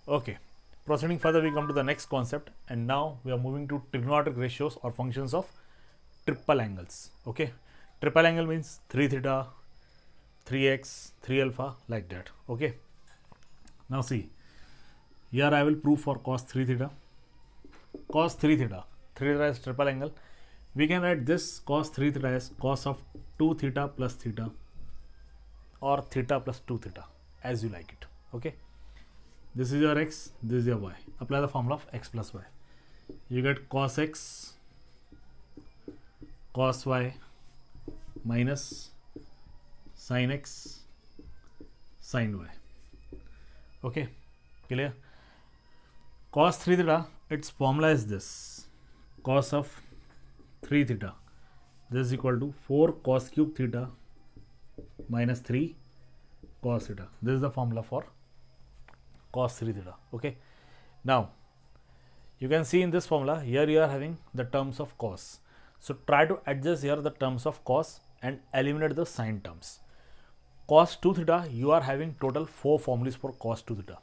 Okay, proceeding further, we come to the next concept, and now we are moving to trigonometric ratios or functions of triple angles. Okay, triple angle means 3 theta, 3x, 3 alpha, like that. Okay, now see, here I will prove for cos 3 theta. Cos 3 theta, 3 theta is triple angle. We can write this cos 3 theta as cos of 2 theta plus theta, or theta plus 2 theta, as you like it. Okay, this is your x, this is your y. Apply the formula of x plus y. You get cos x cos y minus sin x sin y. Okay, clear? Cos 3 theta, its formula is this: cos of 3 theta, this is equal to 4 cos cube theta minus 3 cos theta. This is the formula for cos 3 theta. Okay, now you can see in this formula, here you are having the terms of cos. So try to adjust here the terms of cos and eliminate the sin terms. Cos 2 theta, you are having total 4 formulas for cos 2 theta.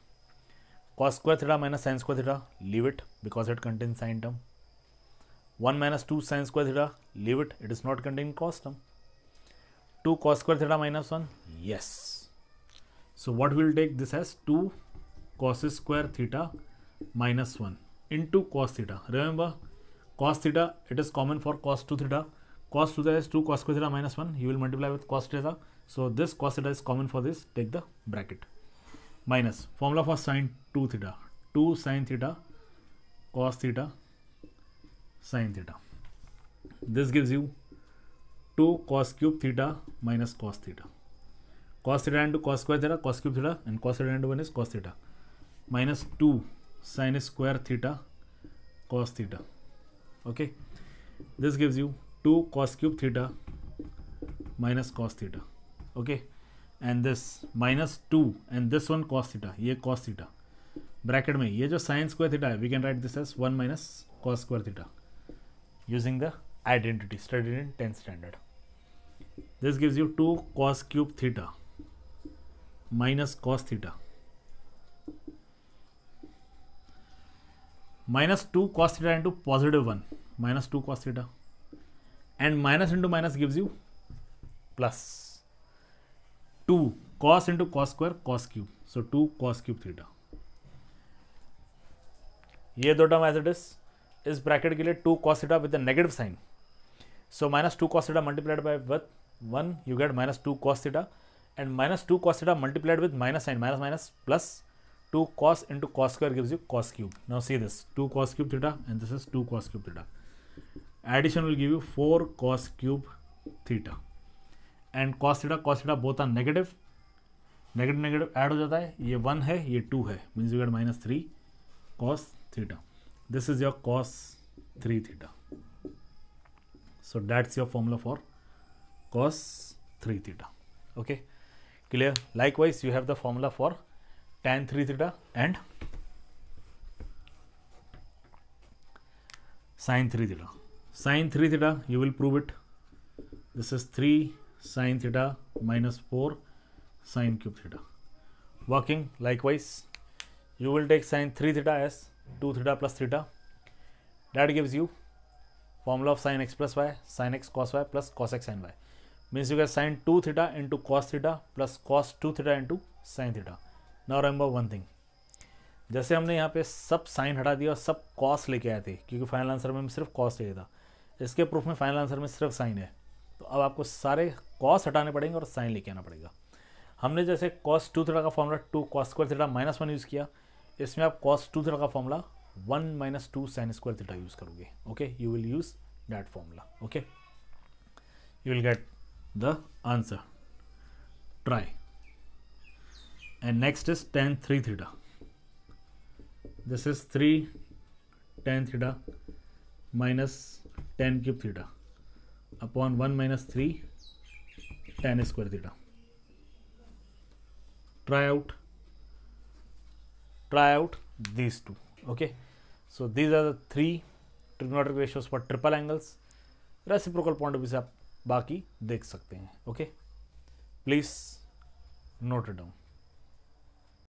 Cos square theta minus sin square theta, leave it because it contains sin term. 1 minus 2 sin square theta, leave it, it is not containing cos term. 2 cos square theta minus 1, yes. So what we will take this as 2 cos square theta minus 1 into cos theta. Remember, cos theta, it is common for cos 2 theta. Cos 2 theta is 2 cos square theta minus 1. You will multiply with cos theta. So this cos theta is common for this. Take the bracket. Minus formula for sin 2 theta. 2 sin theta cos theta sin theta. This gives you 2 cos cube theta minus cos theta. Cos theta into cos square theta, cos cube theta, and cos theta into 1 is cos theta. Minus 2 sin square theta cos theta. Okay, this gives you 2 cos cube theta minus cos theta. Okay, and this minus 2 and this one cos theta, ये cos theta. Bracket में ये जो sin square theta है, we can write this as 1 minus cos square theta using the identity studied in 10th standard. This gives you 2 cos cube theta minus cos theta. Minus 2 cos theta into positive 1 minus 2 cos theta, and minus into minus gives you plus 2 cos into cos square cos cube, so 2 cos cube theta. ये दो term as it इस bracket के लिए 2 cos theta with the negative sign, so minus 2 cos theta multiplied by with 1 you get minus 2 cos theta, and minus 2 cos theta multiplied with minus sign, minus minus plus 2 cos into cos square gives you cos cube. Now see this, 2 cos cube theta and this is 2 cos cube theta. Addition will give you 4 cos cube theta, and cos theta both are negative. Negative negative add हो जाता है, ये 1 है ये 2 है, means you get minus 3 cos theta. This is your cos 3 theta. So that's your formula for cos 3 theta. Okay, clear? Likewise, you have the formula for tan 3 theta and sin 3 theta. Sin 3 theta, you will prove it. This is 3 sin theta minus 4 sin cube theta. Working likewise, you will take sin 3 theta as 2 theta plus theta. That gives you formula of sin x plus y, sin x cos y plus cos x sin y. Means you get sin 2 theta into cos theta plus cos 2 theta into sin theta. Now remember one thing, जैसे हमने यहाँ पे सब sign हटा दिया और सब cos लेके आए थे, क्योंकि फाइनल आंसर में सिर्फ कॉस चाहिए था, इसके प्रूफ में फाइनल आंसर में सिर्फ साइन है, तो अब आपको सारे कॉस हटाने पड़ेंगे और साइन लेके आना पड़ेगा. हमने जैसे cos 2 थीटा का formula 2 cos square theta minus 1 use किया, इसमें आप cos 2 थीटा का formula 1 minus 2 sine square theta use करोगे. Okay, you will use that formula. Okay, you will get the answer. Try. And next is tan 3 theta. This is 3 tan theta minus tan cube theta upon 1 minus 3 tan square theta. Try out these two. Okay, so these are the 3 trigonometric ratios for triple angles. Reciprocal point of view से आप बाकी देख सकते हैं. Okay, please note it down.